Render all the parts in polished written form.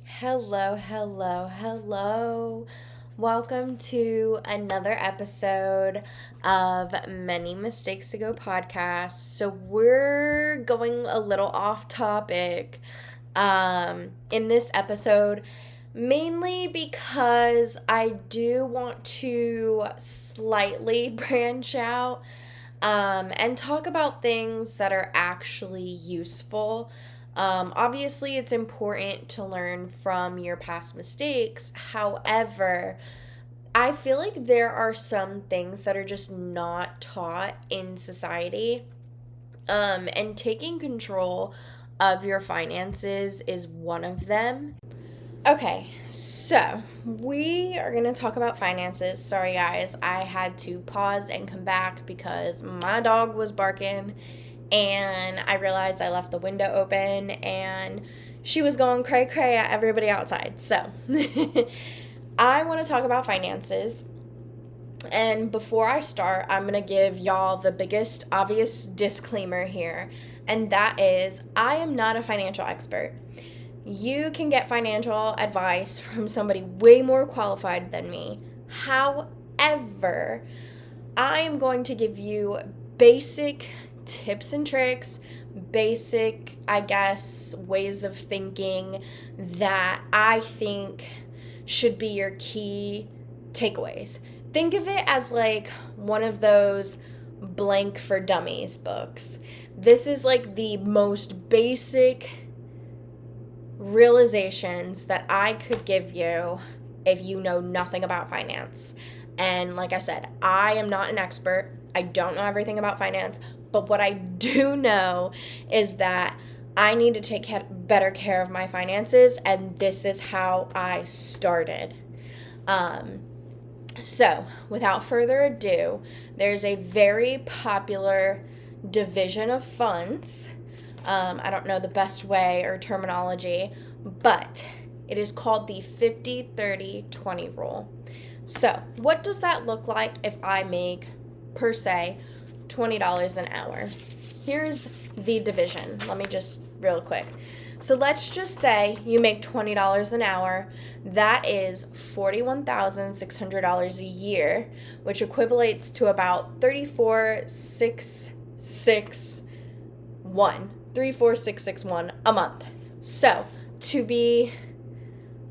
Hello, hello, hello. Welcome to another episode of Many Mistakes to Go podcast. So, we're going a little off topic in this episode, mainly because I do want to slightly branch out and talk about things that are actually useful. Obviously, it's important to learn from your past mistakes. However, I feel like there are some things that are just not taught in society. And taking control of your finances is one of them. Okay, so we are going to talk about finances. Sorry, guys, I had to pause and come back because my dog was barking and I realized I left the window open and she was going cray cray at everybody outside. So, I want to talk about finances. And before I start, I'm going to give y'all the biggest obvious disclaimer here, and that is I am not a financial expert. You can get financial advice from somebody way more qualified than me. However, I am going to give you basic tips and tricks, basic, I guess, ways of thinking that I think should be your key takeaways. Think of it as like one of those blank for dummies books. This is like the most basic realizations that I could give you if you know nothing about finance. And like I said, I am not an expert. I don't know everything about finance, but what I do know is that I need to take better care of my finances, and this is how I started. So, without further ado, there's a very popular division of funds. I don't know the best way or terminology, but it is called the 50-30-20 rule. So, what does that look like if I make, per se, $20 an hour? Here's the division. Let me just real quick. So let's just say you make $20 an hour. That is $41,600 a year, which equates to about 34661 a month. So, to be,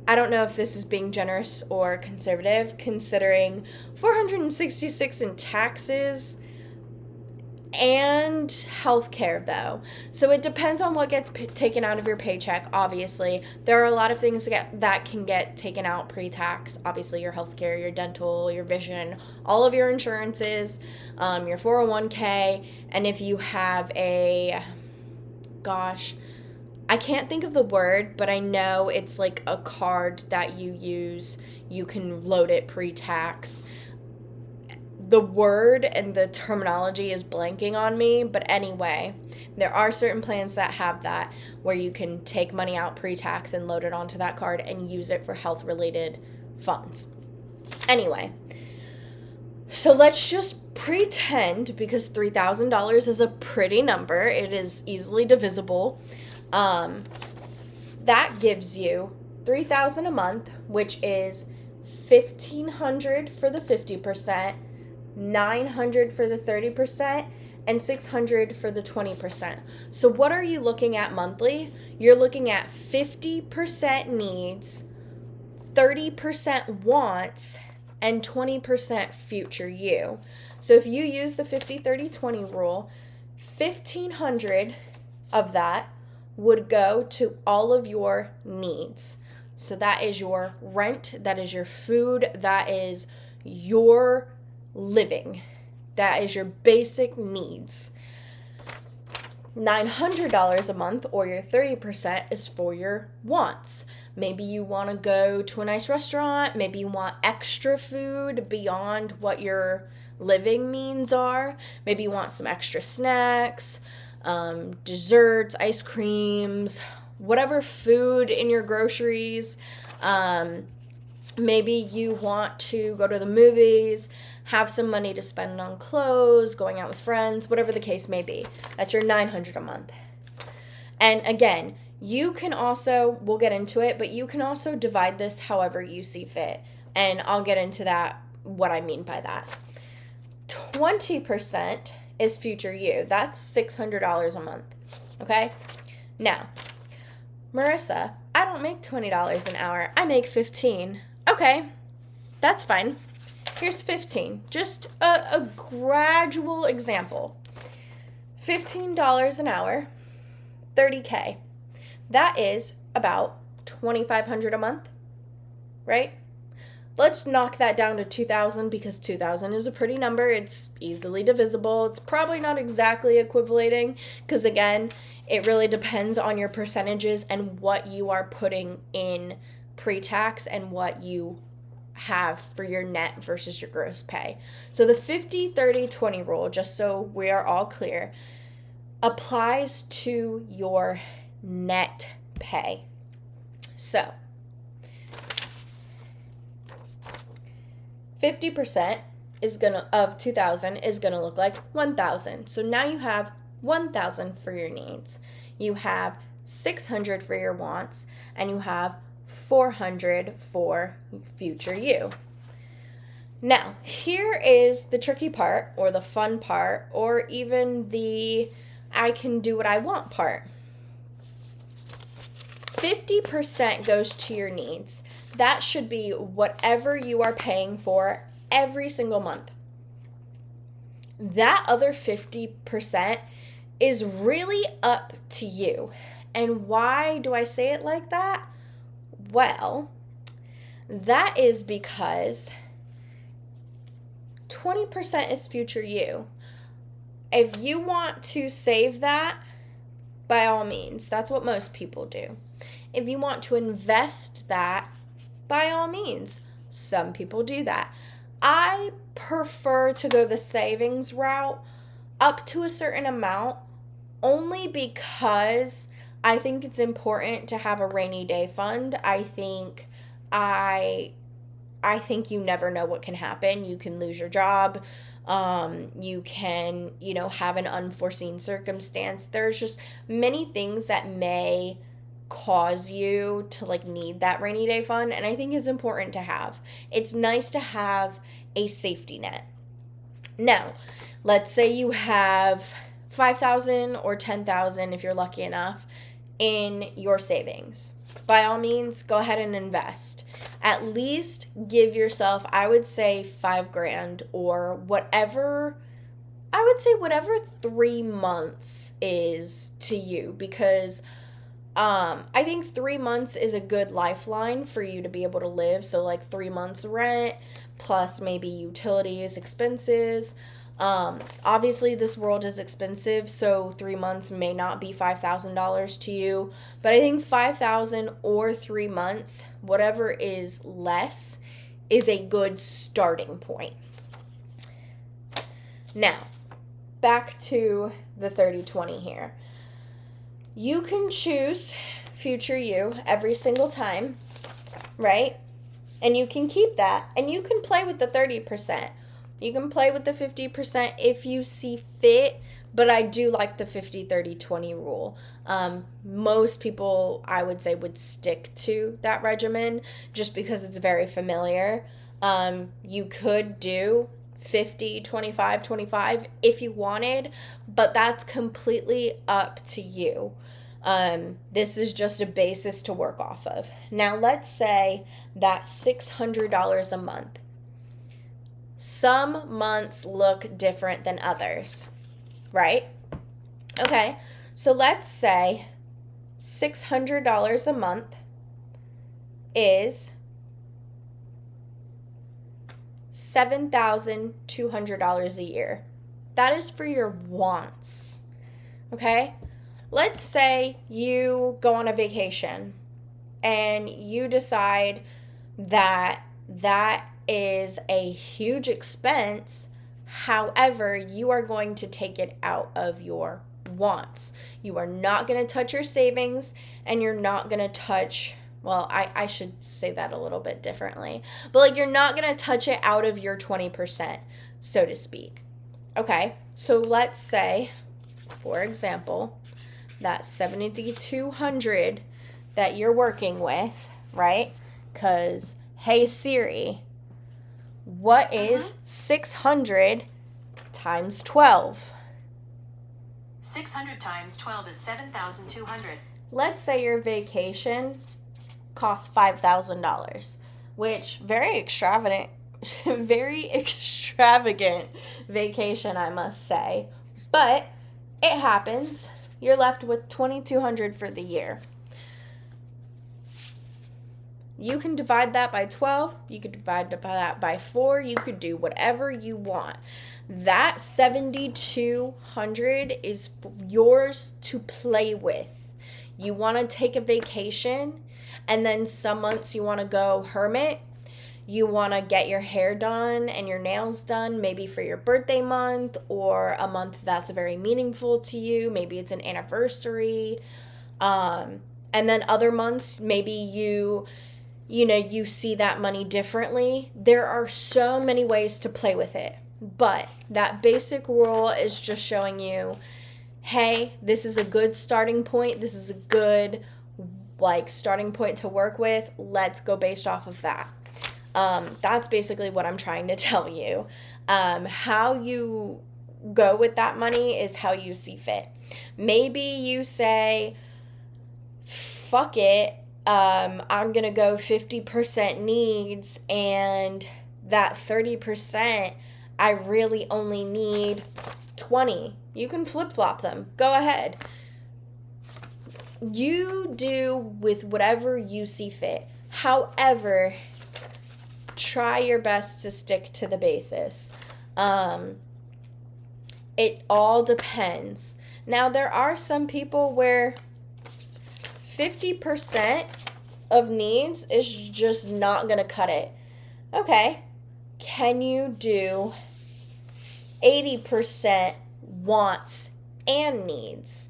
I don't know if this is being generous or conservative, considering 466 in taxes and healthcare, though. So it depends on what gets taken out of your paycheck. Obviously, there are a lot of things that can get taken out pre-tax. Obviously, your healthcare, your dental, your vision, all of your insurances, your 401k, and if you have I can't think of the word, but I know it's like a card that you use. You can load it pre-tax. The word and the terminology is blanking on me, but anyway, there are certain plans that have that where you can take money out pre-tax and load it onto that card and use it for health-related funds. Anyway, so let's just pretend, because $3,000 is a pretty number, it is easily divisible. That gives you $3,000 a month, which is $1,500 for the 50%, $900 for the 30%, and $600 for the 20%. So what are you looking at monthly? You're looking at 50% needs, 30% wants, and 20% future you. So if you use the 50-30-20 rule, $1,500 of that would go to all of your needs. So that is your rent, that is your food, that is your living. That is your basic needs. $900 a month, or your 30%, is for your wants. Maybe you want to go to a nice restaurant. Maybe you want extra food beyond what your living means are. Maybe you want some extra snacks, desserts, ice creams, whatever food in your groceries. Maybe you want to go to the movies, have some money to spend on clothes, going out with friends, whatever the case may be. That's your $900 a month. And again, You can also, we'll get into it, but you can also divide this however you see fit. And I'll get into that, what I mean by that. 20% is future you. That's $600 a month. Okay? Now, Marissa, I don't make $20 an hour. I make $15. Okay, that's fine. Here's 15. Just a gradual example. $15 an hour, $30K. That is about $2,500 a month, right? Let's knock that down to $2,000 because $2,000 is a pretty number. It's easily divisible. It's probably not exactly equivalating because, again, it really depends on your percentages and what you are putting in pre-tax and what you have for your net versus your gross pay. So the 50-30-20 rule, just so we are all clear, applies to your net pay. So 50% of 2,000 is gonna look like 1,000. So now you have 1,000 for your needs. You have 600 for your wants, and you have 400 for future you. Now, here is the tricky part, or the fun part, or even the I can do what I want part. 50% goes to your needs. That should be whatever you are paying for every single month. That other 50% is really up to you. And why do I say it like that? Well, that is because 20% is future you. If you want to save that, by all means, that's what most people do. If you want to invest that, by all means, some people do that. I prefer to go the savings route up to a certain amount only because I think it's important to have a rainy day fund. I think you never know what can happen. You can lose your job. You can, have an unforeseen circumstance. There's just many things that may cause you to need that rainy day fund, and I think it's important to have. It's nice to have a safety net. Now, let's say you have $5,000 or $10,000 if you're lucky enough in your savings. By all means, go ahead and invest. At least give yourself, I would say, $5,000 or whatever. I would say whatever 3 months is to you, because I think 3 months is a good lifeline for you to be able to live. So 3 months rent plus maybe utilities, expenses. Obviously this world is expensive, so 3 months may not be $5,000 to you, but I think 5,000 or 3 months, whatever is less, is a good starting point. Now, back to the 30-20 here. You can choose future you every single time, right? And you can keep that, and you can play with the 30%. You can play with the 50% if you see fit, but I do like the 50-30-20 rule. Most people, I would say, would stick to that regimen just because it's very familiar. You could do 50-25-25 if you wanted, but that's completely up to you. This is just a basis to work off of. Now, let's say that's $600 a month. Some months look different than others, right? Okay, so let's say $600 a month is $7,200 a year. That is for your wants, okay? Let's say you go on a vacation and you decide that is a huge expense. However, you are going to take it out of your wants. You are not going to touch your savings, and you're not going to touch, well, I should say that a little bit differently, but you're not going to touch it out of your 20%, so to speak. Okay, so let's say, for example, that 7,200 that you're working with, right? Because, hey Siri, what is 600 times 12? 600 times 12 is 7,200. Let's say your vacation costs $5,000, which very extravagant vacation, I must say. But it happens. You're left with $2,200 for the year. You can divide that by 12. You could divide that by 4. You could do whatever you want. That 7,200 is yours to play with. You want to take a vacation, and then some months you want to go hermit. You want to get your hair done and your nails done, maybe for your birthday month or a month that's very meaningful to you. Maybe it's an anniversary. And then other months, maybe you see that money differently. There are so many ways to play with it. But that basic rule is just showing you, hey, this is a good starting point. This is a good starting point to work with. Let's go based off of that. That's basically what I'm trying to tell you. How you go with that money is how you see fit. Maybe you say, fuck it, I'm going to go 50% needs, and that 30%, I really only need 20. You can flip-flop them. Go ahead. You do with whatever you see fit. However, try your best to stick to the basis. It all depends. Now, there are some people where 50% of needs is just not going to cut it. Okay. Can you do 80% wants and needs?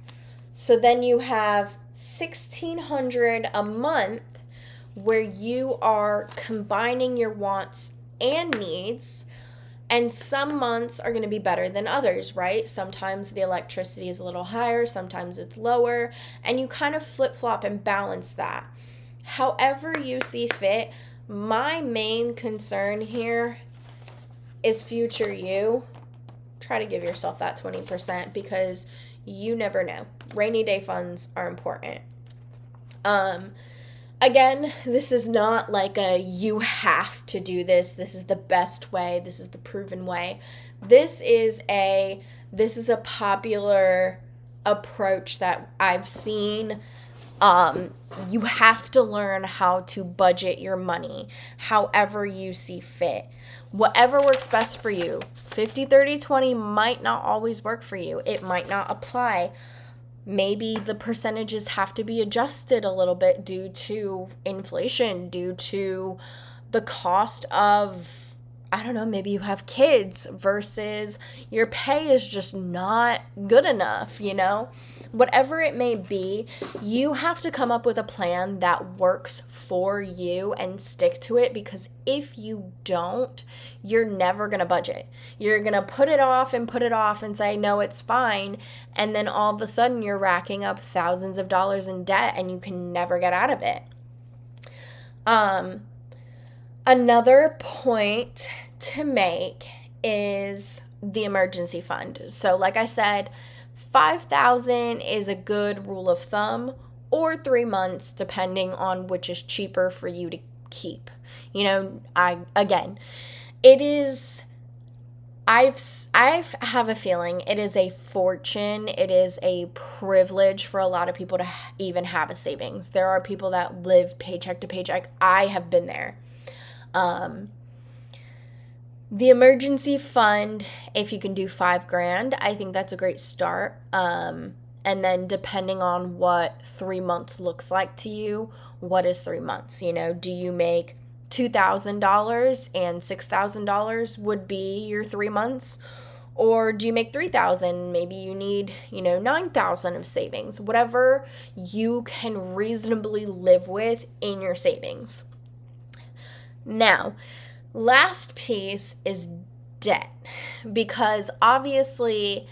So then you have $1,600 a month where you are combining your wants and needs. And some months are going to be better than others, right? Sometimes the electricity is a little higher, sometimes it's lower, and you kind of flip-flop and balance that. However you see fit, my main concern here is future you. Try to give yourself that 20% because you never know. Rainy day funds are important. Again, this is not like a you have to do this. This is the best way. This is the proven way. This is a popular approach that I've seen. You have to learn how to budget your money however you see fit. Whatever works best for you. 50, 30, 20 might not always work for you. It might not apply. Maybe the percentages have to be adjusted a little bit due to inflation, due to the cost of, I don't know, maybe you have kids versus your pay is just not good enough, Whatever it may be, you have to come up with a plan that works for you and stick to it, because if you don't, you're never going to budget. You're going to put it off and say, no, it's fine. And then all of a sudden you're racking up thousands of dollars in debt and you can never get out of it. Another point to make is the emergency fund. So like I said, $5,000 is a good rule of thumb, or 3 months depending on which is cheaper for you to keep. I have a feeling it is a fortune. It is a privilege for a lot of people to even have a savings. There are people that live paycheck to paycheck. I have been there. The emergency fund, if you can do $5,000, I think that's a great start. And then depending on what 3 months looks like to you, what is 3 months? Do you make $2,000 and $6,000 would be your 3 months? Or do you make $3,000? Maybe you need, $9,000 of savings. Whatever you can reasonably live with in your savings. Now, last piece is debt, because obviously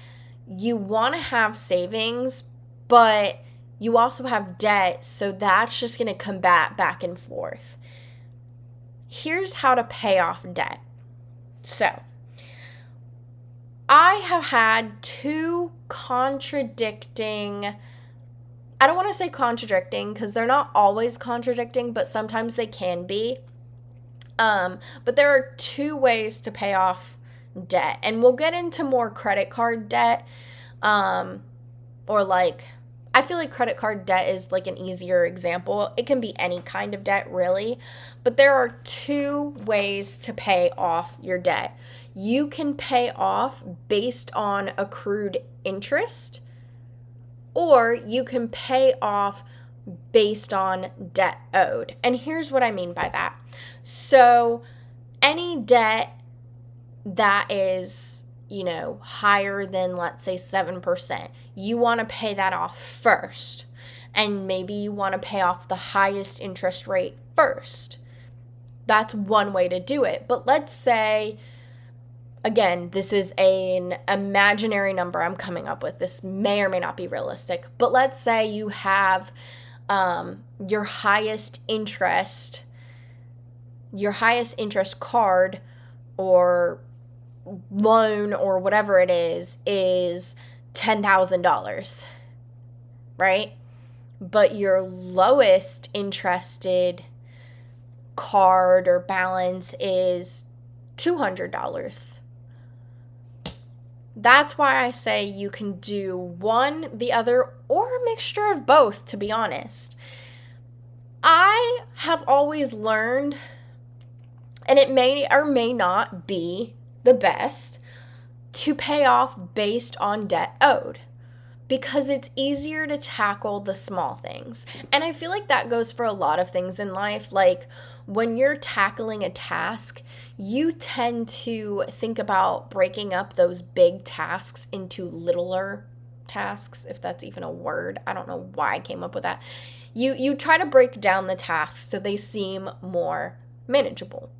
you want to have savings, but you also have debt, so that's just going to combat back and forth. Here's how to pay off debt. So, I have had two contradicting, I don't want to say contradicting because they're not always contradicting, but sometimes they can be. But there are two ways to pay off debt, and we'll get into more credit card debt, or like, I feel like credit card debt is like an easier example. It can be any kind of debt, really, but there are two ways to pay off your debt. You can pay off based on accrued interest, or you can pay off based on debt owed. And here's what I mean by that. So any debt that is, higher than, let's say, 7%, you want to pay that off first. And maybe you want to pay off the highest interest rate first. That's one way to do it. But let's say, again, this is an imaginary number I'm coming up with. This may or may not be realistic. But let's say you have your highest interest card or loan or whatever it is $10,000, right? But your lowest interested card or balance is $200. That's why I say you can do one, the other, or a mixture of both, to be honest. I have always learned, and it may or may not be the best, to pay off based on debt owed, because it's easier to tackle the small things. And I feel like that goes for a lot of things in life. Like when you're tackling a task, you tend to think about breaking up those big tasks into littler tasks, if that's even a word. I don't know why I came up with that. You try to break down the tasks so they seem more manageable.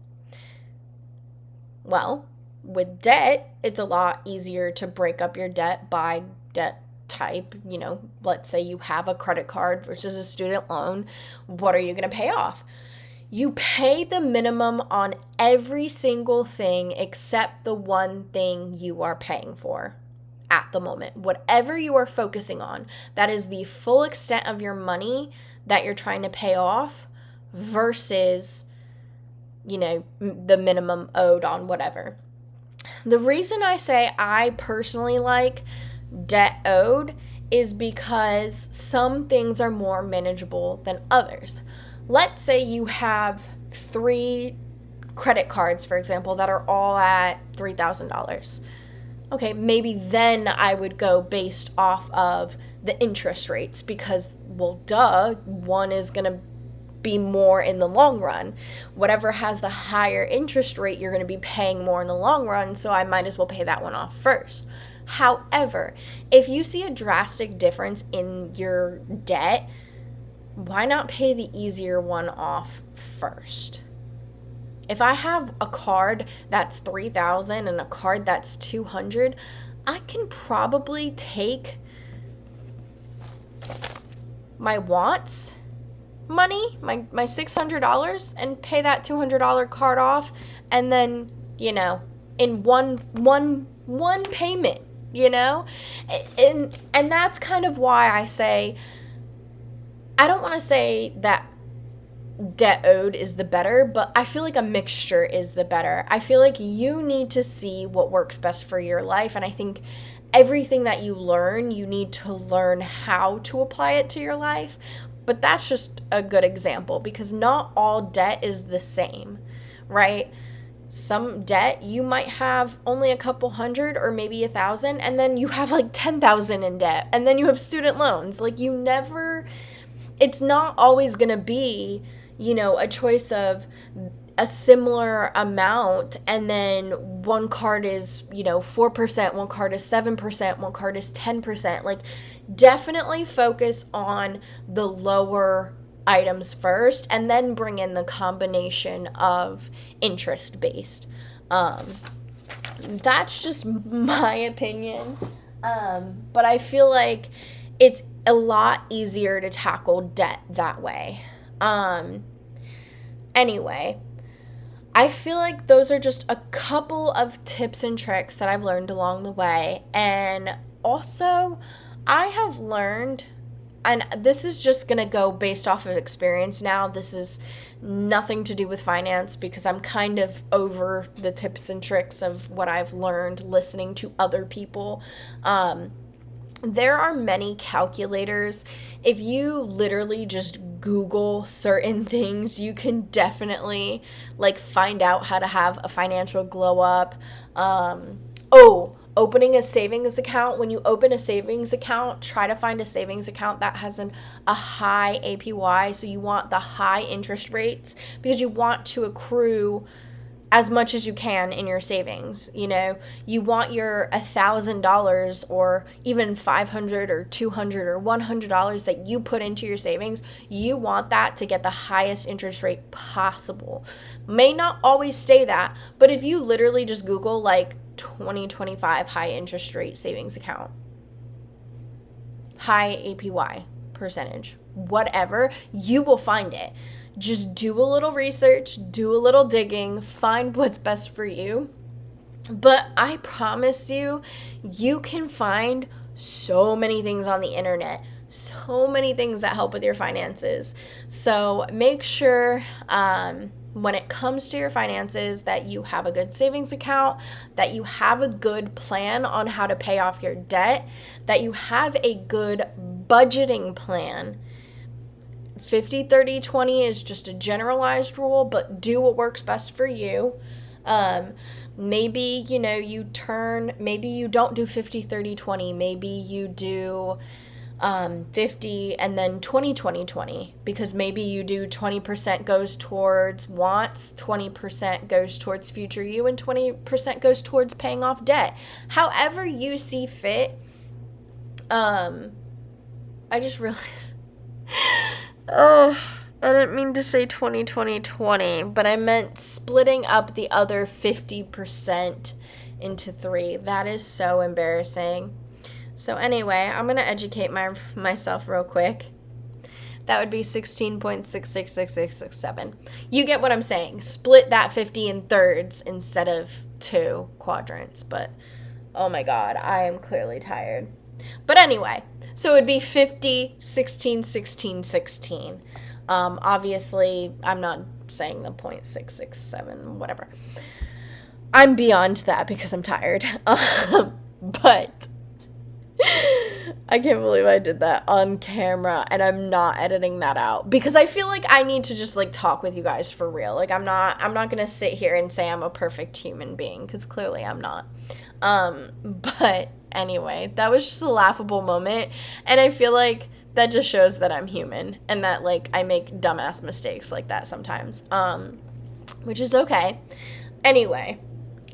Well, with debt, it's a lot easier to break up your debt by debt type. Let's say you have a credit card versus a student loan. What are you going to pay off? You pay the minimum on every single thing except the one thing you are paying for at the moment. Whatever you are focusing on, that is the full extent of your money that you're trying to pay off versus, the minimum owed on whatever. The reason I say I personally like debt owed is because some things are more manageable than others. Let's say you have 3 credit cards, for example, that are all at $3,000. Okay, maybe then I would go based off of the interest rates because, well, one is going to be more in the long run. Whatever has the higher interest rate, you're going to be paying more in the long run, so I might as well pay that one off first. However, if you see a drastic difference in your debt, why not pay the easier one off first? If I have a card that's $3,000 and a card that's $200, I can probably take my wants money, my $600, and pay that $200 card off, and then, in one payment, and that's kind of why I say, I don't want to say that debt owed is the better, but I feel like a mixture is the better. I feel like you need to see what works best for your life, and I think everything that you learn, you need to learn how to apply it to your life. But that's just a good example because not all debt is the same, right? Some debt, you might have only a couple hundred or maybe 1,000, and then you have like 10,000 in debt, and then you have student loans. Like it's not always going to be, a choice of a similar amount, and then one card is, 4%, one card is 7%, one card is 10%. Like, definitely focus on the lower items first, and then bring in the combination of interest-based. That's just my opinion. But I feel like it's a lot easier to tackle debt that way. Anyway, I feel like those are just a couple of tips and tricks that I've learned along the way. And also, I have learned, and this is just going to go based off of experience now. This is nothing to do with finance because I'm kind of over the tips and tricks of what I've learned listening to other people. There are many calculators. If you literally just Google certain things, you can definitely like find out how to have a financial glow up. Opening a savings account. When you open a savings account, try to find a savings account that has a high APY. So you want the high interest rates because you want to accrue as much as you can in your savings. You know, you want your $1,000 or even $500 or $200 or $100 that you put into your savings, you want that to get the highest interest rate possible. May not always stay that, but if you literally just Google like 2025 high interest rate savings account, high APY percentage, whatever, you will find it. Just do a little research, do a little digging, find what's best for you. But I promise you, you can find so many things on the internet, so many things that help with your finances. So make sure when it comes to your finances that you have a good savings account, that you have a good plan on how to pay off your debt, that you have a good budgeting plan. 50-30-20 is just a generalized rule, but do what works best for you. Maybe, maybe you don't do 50-30-20. Maybe you do 50 and then 20-20-20, because maybe you do 20% goes towards wants, 20% goes towards future you, and 20% goes towards paying off debt. However you see fit. I just realized... Oh, I didn't mean to say 20-20-20, but I meant splitting up the other 50% into 3. That is so embarrassing. So anyway, I'm going to educate myself real quick. That would be 16.666667. You get what I'm saying. Split that 50 in thirds instead of 2 quadrants. But, oh my God, I am clearly tired. But anyway, so it would be 50, 16, 16, 16. Obviously, I'm not saying the 0.667, whatever. I'm beyond that because I'm tired. But I can't believe I did that on camera and I'm not editing that out because I feel like I need to just like talk with you guys for real. Like I'm not going to sit here and say I'm a perfect human being because clearly I'm not. But anyway, that was just a laughable moment, and I feel like that just shows that I'm human and that like I make dumbass mistakes like that sometimes, which is okay. Anyway,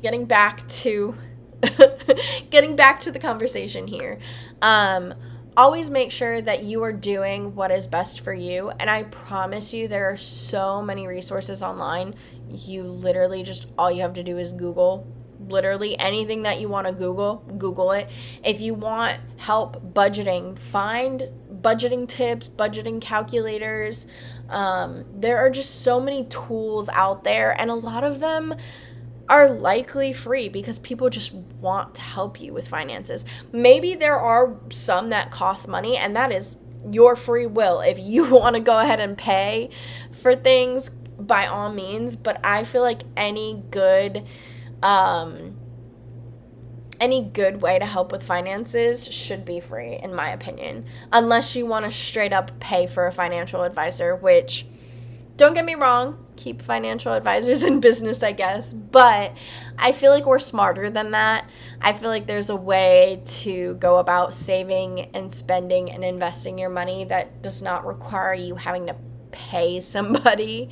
getting back to the conversation here. Always make sure that you are doing what is best for you, and I promise you there are so many resources online. You literally just, all you have to do is Google. Literally anything that you want to Google it. If you want help budgeting, find budgeting tips, budgeting calculators. There are just so many tools out there, and a lot of them are likely free because people just want to help you with finances. Maybe there are some that cost money, and that is your free will. If you want to go ahead and pay for things, by all means, but I feel like any good way to help with finances should be free, in my opinion, unless you want to straight up pay for a financial advisor, which, don't get me wrong, keep financial advisors in business, I guess, but I feel like we're smarter than that. I feel like there's a way to go about saving and spending and investing your money that does not require you having to pay somebody.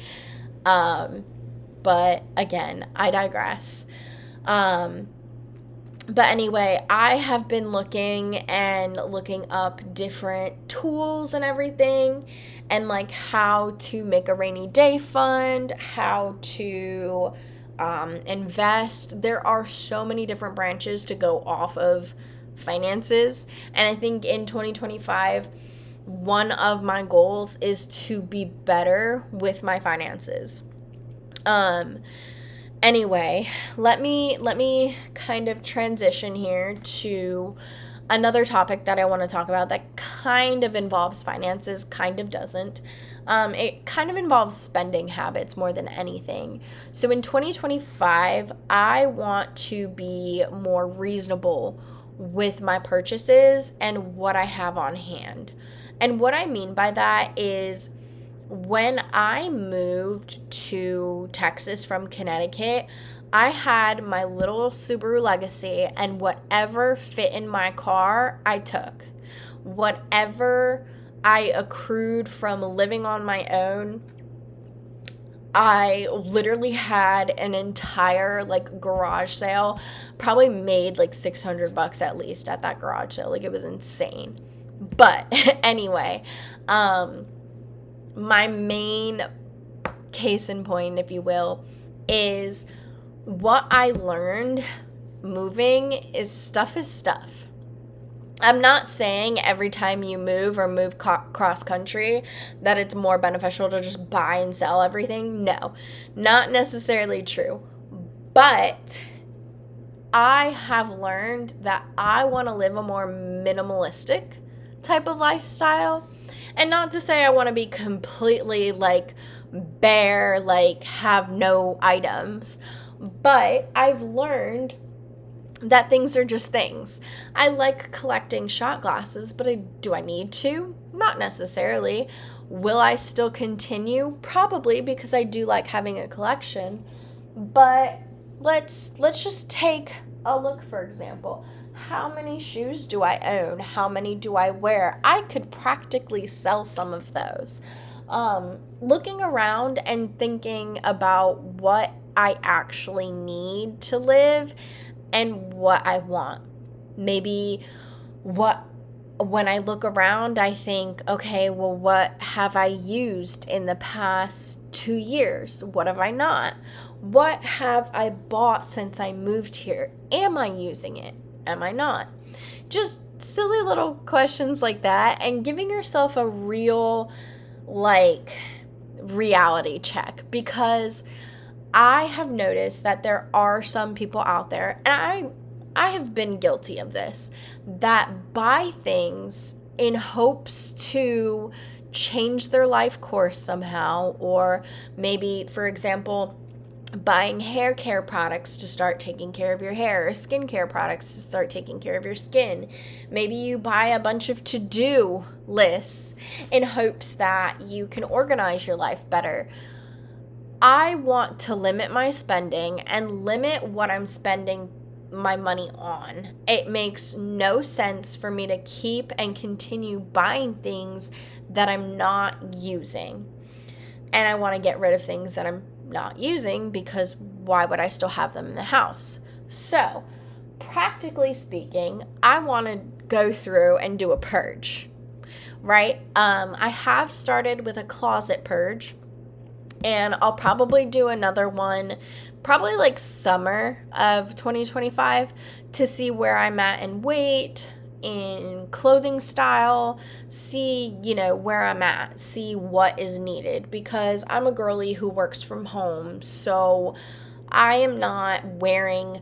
But again, I digress. But anyway, I have been looking up different tools and everything, and like how to make a rainy day fund, how to invest. There are so many different branches to go off of finances. And I think in 2025, one of my goals is to be better with my finances. Anyway, let me kind of transition here to another topic that I want to talk about that kind of involves finances, kind of doesn't. It kind of involves spending habits more than anything. So in 2025, I want to be more reasonable with my purchases and what I have on hand. And what I mean by that is when I moved to Texas from Connecticut, I had my little Subaru Legacy, and whatever fit in my car, I took. Whatever I accrued from living on my own, I literally had an entire garage sale, probably made like $600 at least at that garage sale. Like, it was insane. But anyway, my main case in point, if you will, is what I learned moving is stuff. I'm not saying every time you move or move cross country that it's more beneficial to just buy and sell everything. No, not necessarily true. But I have learned that I want to live a more minimalistic type of lifestyle. And not to say I want to be completely bare, have no items. But I've learned that things are just things. I like collecting shot glasses, but do I need to? Not necessarily. Will I still continue? Probably, because I do like having a collection. But let's just take a look, for example. How many shoes do I own? How many do I wear? I could practically sell some of those. Looking around and thinking about what I actually need to live and what I want. Maybe when I look around, I think, okay, well, what have I used in the past 2 years? What have I not? What have I bought since I moved here? Am I using it? Am I not? Just silly little questions like that, and giving yourself a real, reality check, because I have noticed that there are some people out there, and I have been guilty of this, that buy things in hopes to change their life course somehow, or maybe, for example, buying hair care products to start taking care of your hair, or skincare products to start taking care of your skin. Maybe you buy a bunch of to-do lists in hopes that you can organize your life better. I want to limit my spending and limit what I'm spending my money on. It makes no sense for me to keep and continue buying things that I'm not using. And I want to get rid of things that I'm not using, because why would I still have them in the house? So, practically speaking, I want to go through and do a purge, right? I have started with a closet purge, and I'll probably do another one probably summer of 2025 to see where I'm at in weight, in clothing style, see, where I'm at, see what is needed, because I'm a girly who works from home, so I am not wearing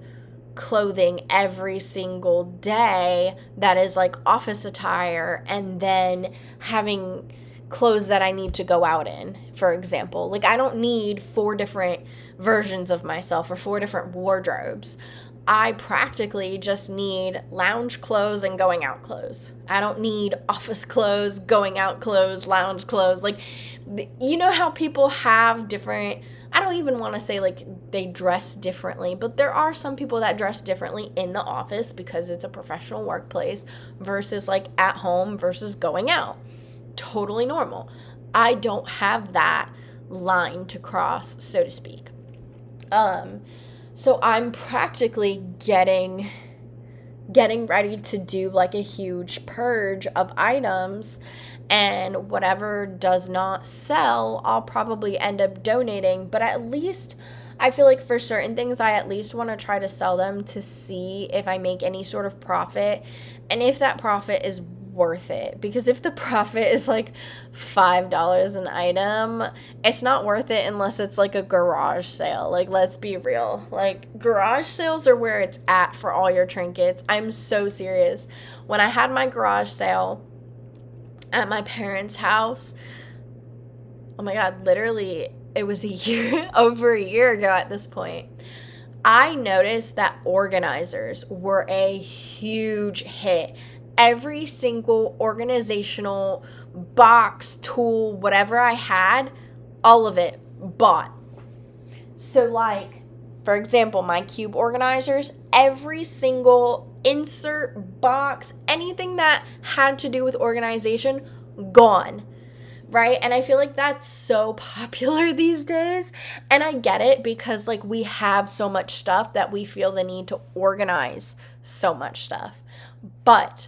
clothing every single day that is office attire, and then having clothes that I need to go out in, for example. I don't need 4 different versions of myself or 4 different wardrobes. I practically just need lounge clothes and going out clothes. I don't need office clothes, going out clothes, lounge clothes. You know how people have different, I don't even want to say they dress differently, but there are some people that dress differently in the office because it's a professional workplace versus at home versus going out. Totally normal. I don't have that line to cross, so to speak. So I'm practically getting ready to do a huge purge of items, and whatever does not sell, I'll probably end up donating, but at least I feel like for certain things, I at least want to try to sell them to see if I make any sort of profit and if that profit is worth it. Because if the profit is like $5 an item, it's not worth it unless it's like a garage sale. Like, let's be real. Like, garage sales are where it's at for all your trinkets. I'm so serious. When I had my garage sale at my parents' house, oh my God, literally, it was a year, over a year ago at this point. I noticed that organizers were a huge hit. Every single organizational box, tool, whatever I had, all of it bought. So, like, for example, my cube organizers, every single insert, box, anything that had to do with organization, gone. Right? And I feel like that's so popular these days. And I get it because, like, we have so much stuff that we feel the need to organize so much stuff. But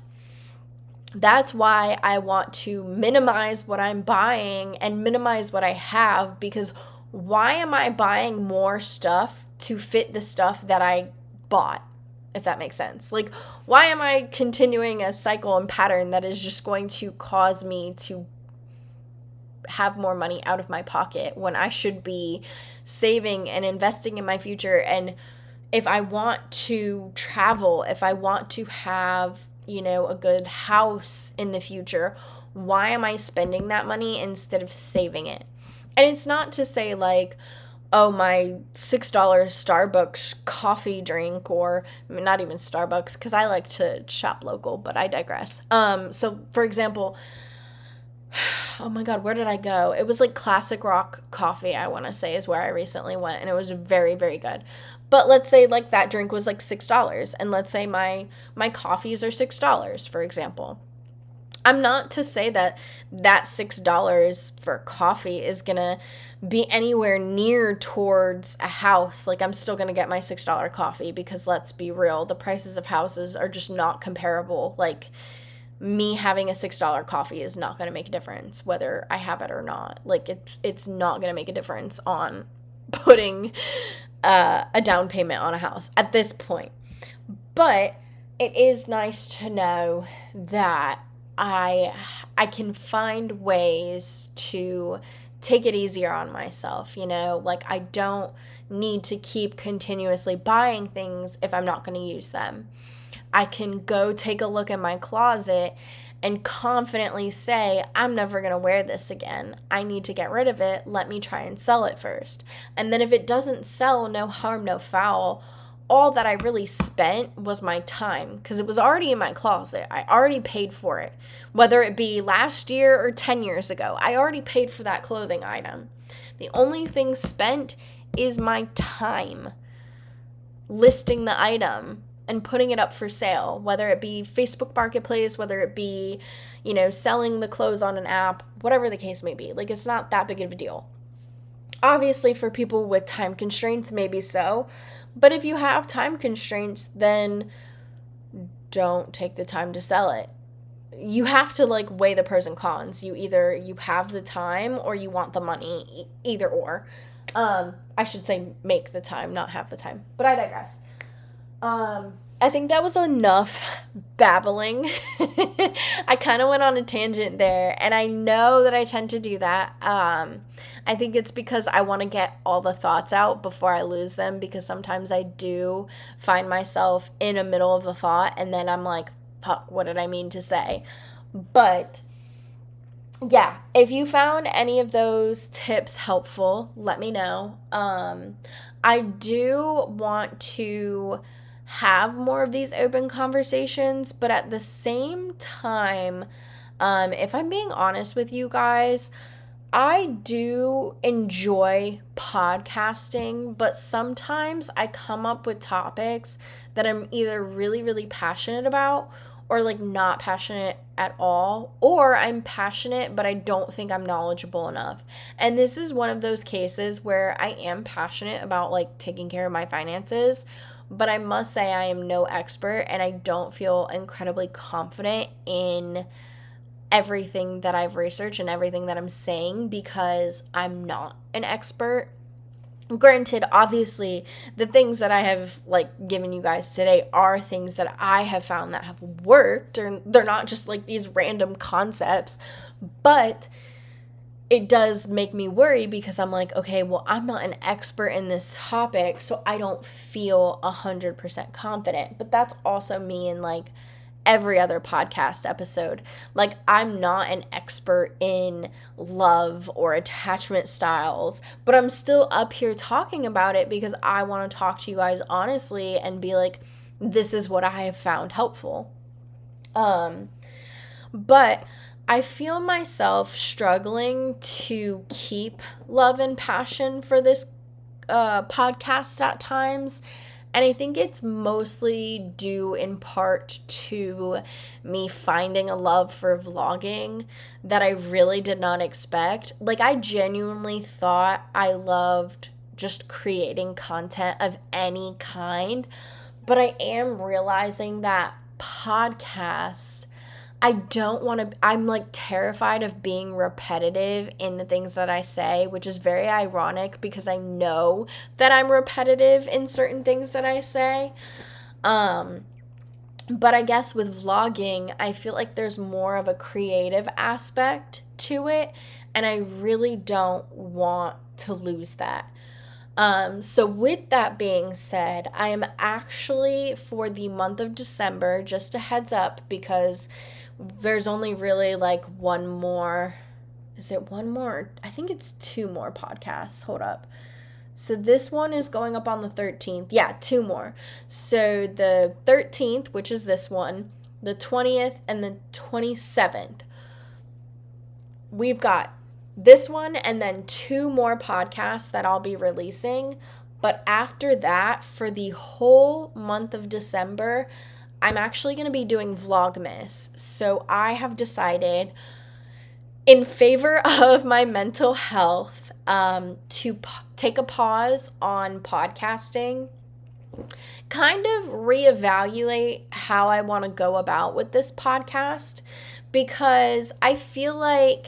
that's why I want to minimize what I'm buying and minimize what I have, because why am I buying more stuff to fit the stuff that I bought? If that makes sense. Like, why am I continuing a cycle and pattern that is just going to cause me to have more money out of my pocket when I should be saving and investing in my future? And if I want to travel, if I want to have, a good house in the future, why am I spending that money instead of saving it? And it's not to say like, oh, my $6 Starbucks coffee drink, or not even Starbucks, because I like to shop local, but I digress. So for example, oh my God, where did I go? It was like Classic Rock Coffee, I want to say, is where I recently went, and it was very, very good. But let's say like that drink was like $6, and let's say my coffees are $6, for example. I'm not to say that $6 for coffee is going to be anywhere near towards a house. Like, I'm still going to get my $6 coffee because, let's be real, the prices of houses are just not comparable. Like, me having a $6 coffee is not going to make a difference whether I have it or not. Like, it's not going to make a difference on putting a down payment on a house at this point. But it is nice to know that I can find ways to take it easier on myself, like I don't need to keep continuously buying things if I'm not going to use them. I can go take a look in my closet and confidently say, I'm never going to wear this again. I need to get rid of it. Let me try and sell it first. And then if it doesn't sell, no harm, no foul. All that I really spent was my time, because it was already in my closet. I already paid for it. Whether it be last year or 10 years ago, I already paid for that clothing item. The only thing spent is my time listing the item and putting it up for sale, whether it be Facebook Marketplace, whether it be, selling the clothes on an app, whatever the case may be. Like, it's not that big of a deal. Obviously, for people with time constraints, maybe so. But if you have time constraints, then don't take the time to sell it. You have to weigh the pros and cons. You have the time or you want the money, either or. I should say make the time, not have the time. But I digress. I think that was enough babbling. I kind of went on a tangent there, and I know that I tend to do that. I think it's because I want to get all the thoughts out before I lose them, because sometimes I do find myself in the middle of a thought, and then I'm like, fuck, what did I mean to say? But yeah, if you found any of those tips helpful, let me know. I do want to have more of these open conversations, but at the same time, if I'm being honest with you guys, I do enjoy podcasting, but sometimes I come up with topics that I'm either really, really passionate about, or not passionate at all, or I'm passionate but I don't think I'm knowledgeable enough. And this is one of those cases where I am passionate about taking care of my finances, but I must say I am no expert, and I don't feel incredibly confident in everything that I've researched and everything that I'm saying, because I'm not an expert. Granted, obviously, the things that I have like given you guys today are things that I have found that have worked, or they're not just like these random concepts, but it does make me worry because I'm like, okay, well, I'm not an expert in this topic, so I don't feel 100% confident. But that's also me in like every other podcast episode. Like, I'm not an expert in love or attachment styles, but I'm still up here talking about it because I want to talk to you guys honestly and be like, this is what I have found helpful. But I feel myself struggling to keep love and passion for this podcast at times. And I think it's mostly due in part to me finding a love for vlogging that I really did not expect. Like, I genuinely thought I loved just creating content of any kind, but I am realizing that podcasts, I don't want to, I'm like terrified of being repetitive in the things that I say, which is very ironic because I know that I'm repetitive in certain things that I say. But I guess with vlogging, I feel like there's more of a creative aspect to it, and I really don't want to lose that. So with that being said, I am actually, for the month of December, just a heads up because there's only really like one more. Is it one more? I think it's two more podcasts. Hold up. So this one is going up on the 13th. Yeah, two more. So the 13th, which is this one, the 20th, and the 27th. We've got this one and then two more podcasts that I'll be releasing. But after that, for the whole month of December, I'm actually going to be doing Vlogmas. So I have decided, in favor of my mental health, to take a pause on podcasting, kind of reevaluate how I want to go about with this podcast, because I feel like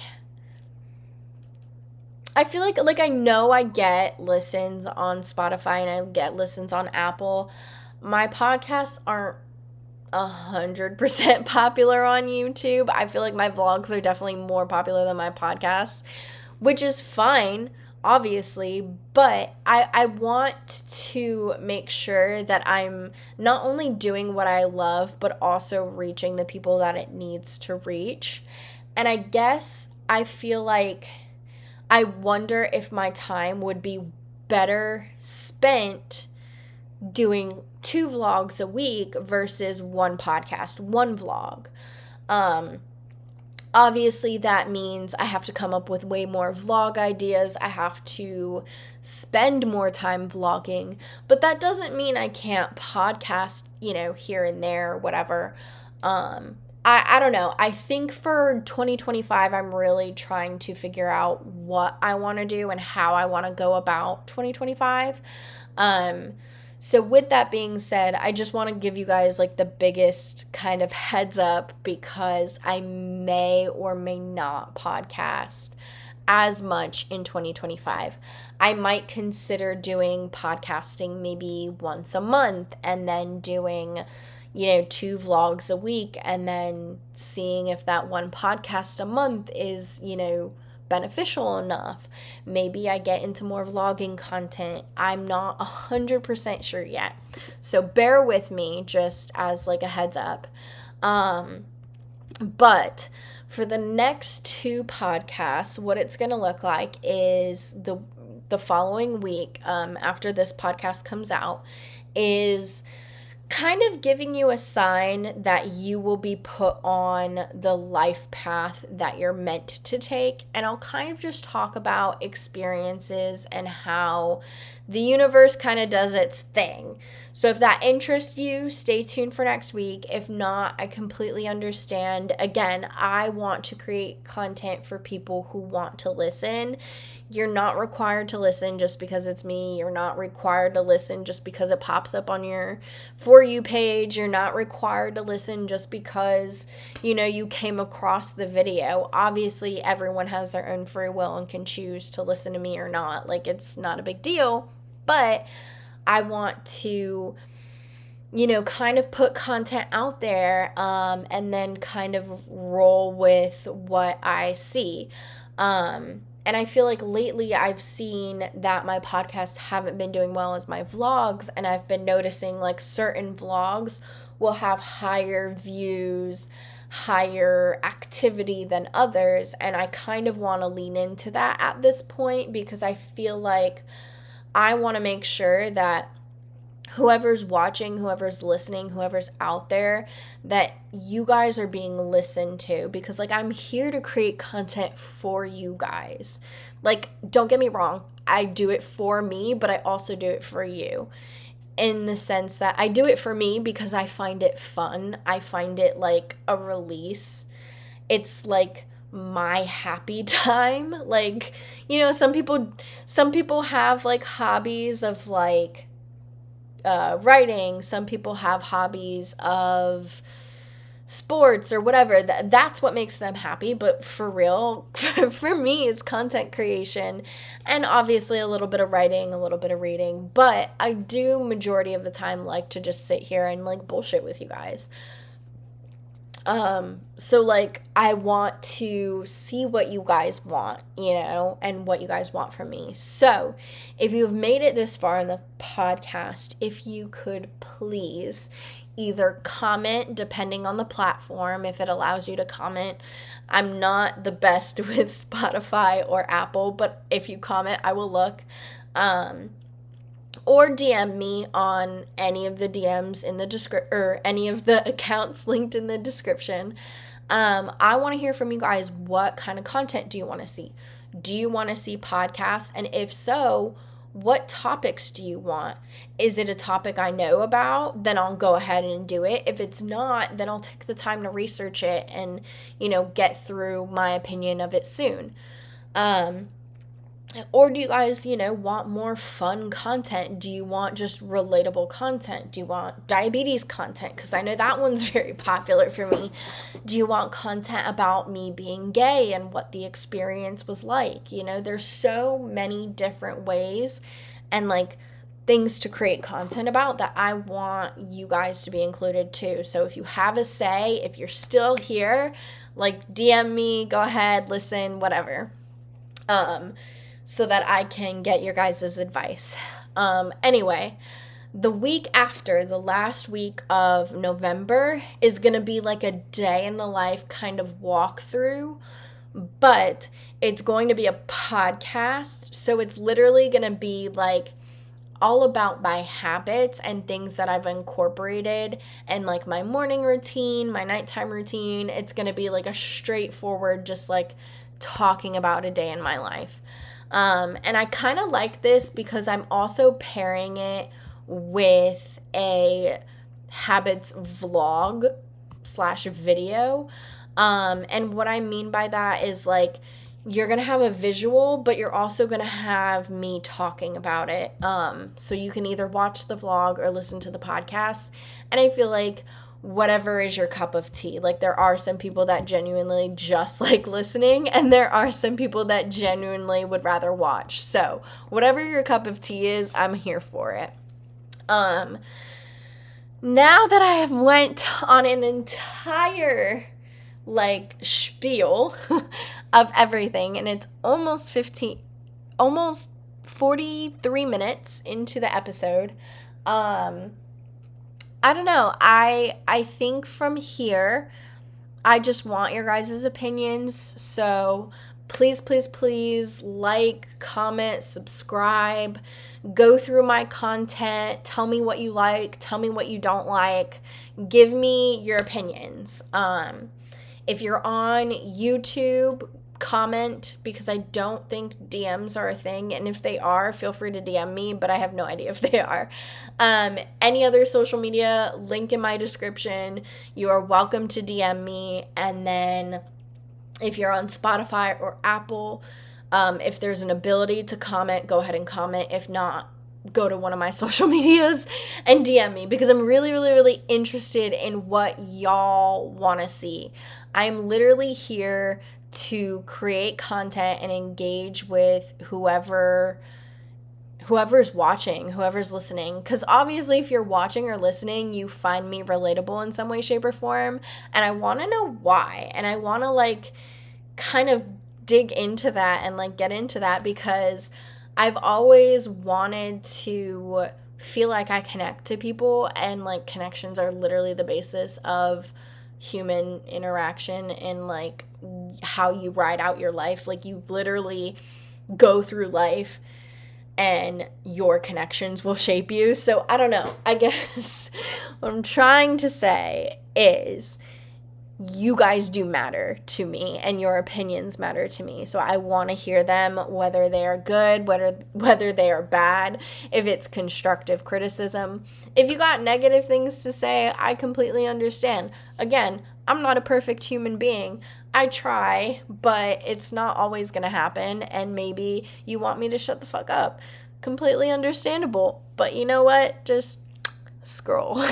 I know I get listens on Spotify and I get listens on Apple. My podcasts aren't 100% popular on YouTube. I feel like my vlogs are definitely more popular than my podcasts, which is fine, obviously, but I want to make sure that I'm not only doing what I love, but also reaching the people that it needs to reach. And I guess I feel like I wonder if my time would be better spent doing 2 vlogs a week versus one podcast, one vlog. Obviously that means I have to come up with way more vlog ideas. I have to spend more time vlogging, but that doesn't mean I can't podcast, here and there, whatever. I don't know. I think for 2025, I'm really trying to figure out what I want to do and how I want to go about 2025. So with that being said, I just want to give you guys like the biggest kind of heads up because I may or may not podcast as much in 2025. I might consider doing podcasting maybe once a month and then doing 2 vlogs a week and then seeing if that one podcast a month is, beneficial enough. Maybe I get into more vlogging content. I'm not 100% sure yet. So bear with me just as like a heads up. But for the next 2 podcasts, what it's going to look like is the following week, after this podcast comes out, is kind of giving you a sign that you will be put on the life path that you're meant to take. And I'll kind of just talk about experiences and how the universe kind of does its thing. So if that interests you, stay tuned for next week. If not, I completely understand. Again, I want to create content for people who want to listen. You're not required to listen just because it's me. You're not required to listen just because it pops up on your For For You page. You're not required to listen just because, you came across the video. Obviously, everyone has their own free will and can choose to listen to me or not. Like, it's not a big deal. But I want to, kind of put content out there, and then kind of roll with what I see. And I feel like lately I've seen that my podcasts haven't been doing well as my vlogs, and I've been noticing like certain vlogs will have higher views, higher activity than others, and I kind of want to lean into that at this point because I feel like I want to make sure that whoever's watching, whoever's listening, whoever's out there, that you guys are being listened to, because like I'm here to create content for you guys. Like, don't get me wrong, I do it for me, but I also do it for you, in the sense that I do it for me because I find it fun. I find it like a release. It's like my happy time. Like, some people have like hobbies of like writing. Some people have hobbies of sports or whatever. That's what makes them happy. But for real, for me, it's content creation, and obviously a little bit of writing, a little bit of reading. But I do majority of the time like to just sit here and like bullshit with you guys. So like I want to see what you guys want, and what you guys want from me. So if you've made it this far in the podcast, if you could please either comment, depending on the platform, if it allows you to comment. I'm not the best with Spotify or Apple, but if you comment, I will look. Or DM me on any of the DMs in the description, or any of the accounts linked in the description. I want to hear from you guys. What kind of content do you want to see? Do you want to see podcasts? And if so, what topics do you want? Is it a topic I know about? Then I'll go ahead and do it. If it's not, then I'll take the time to research it and, get through my opinion of it soon. Or do you guys, want more fun content? Do you want just relatable content? Do you want diabetes content? Because I know that one's very popular for me. Do you want content about me being gay and what the experience was like? There's so many different ways and like things to create content about that I want you guys to be included too. So if you have a say, if you're still here, like DM me, go ahead, listen, whatever. So that I can get your guys' advice. Anyway, the week after, the last week of November, is going to be like a day in the life kind of walkthrough, but it's going to be a podcast. So it's literally going to be like all about my habits and things that I've incorporated, and like my morning routine, my nighttime routine. It's going to be like a straightforward, just like talking about a day in my life. And I kind of like this because I'm also pairing it with a habits vlog / video. And what I mean by that is like, you're going to have a visual, but you're also going to have me talking about it. So you can either watch the vlog or listen to the podcast. And I feel like whatever is your cup of tea. Like, there are some people that genuinely just like listening, and there are some people that genuinely would rather watch. So whatever your cup of tea is, I'm here for it. Now that I have went on an entire like spiel of everything, and it's almost 43 minutes into the episode, I don't know. I think from here, I just want your guys' opinions. So please, please, please like, comment, subscribe, go through my content, tell me what you like, tell me what you don't like, give me your opinions. If you're on YouTube, comment, because I don't think DMs are a thing, and if they are, feel free to DM me, but I have no idea if they are. Any other social media, link in my description. You are welcome to DM me. And then if you're on Spotify or Apple, if there's an ability to comment, go ahead and comment. If not, go to one of my social medias and DM me, because I'm really, really, really interested in what y'all want to see. I'm literally here to create content and engage with whoever's watching, whoever's listening. Because obviously, if you're watching or listening, you find me relatable in some way, shape, or form. And I want to know why. And I want to, like, kind of dig into that and, like, get into that, because I've always wanted to feel like I connect to people. And, like, connections are literally the basis of human interaction and, like, how you ride out your life. Like, you literally go through life and your connections will shape you. So I don't know. I guess what I'm trying to say is you guys do matter to me, and your opinions matter to me. So I want to hear them, whether they are good, whether they are bad, if it's constructive criticism. If you got negative things to say, I completely understand. Again, I'm not a perfect human being. I try, but it's not always going to happen, and maybe you want me to shut the fuck up. Completely understandable. But you know what? Just scroll.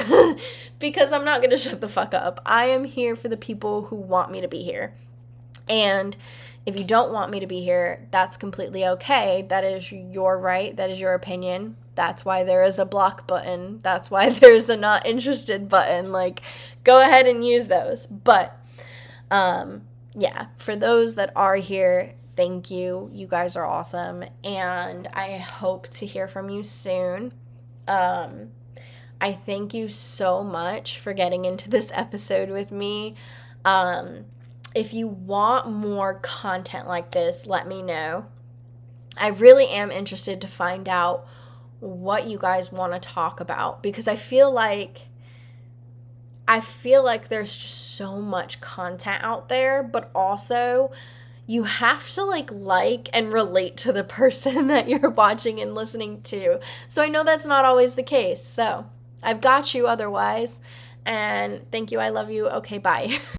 Because I'm not going to shut the fuck up. I am here for the people who want me to be here. And if you don't want me to be here, that's completely okay. That is your right. That is your opinion. That's why there is a block button. That's why there's a not interested button. Like, go ahead and use those. But, yeah, for those that are here, thank you. You guys are awesome. And I hope to hear from you soon. I thank you so much for getting into this episode with me. If you want more content like this, let me know. I really am interested to find out what you guys want to talk about, because I feel like there's just so much content out there, but also you have to like and relate to the person that you're watching and listening to. So I know that's not always the case. So I've got you otherwise. And thank you. I love you. Okay, bye.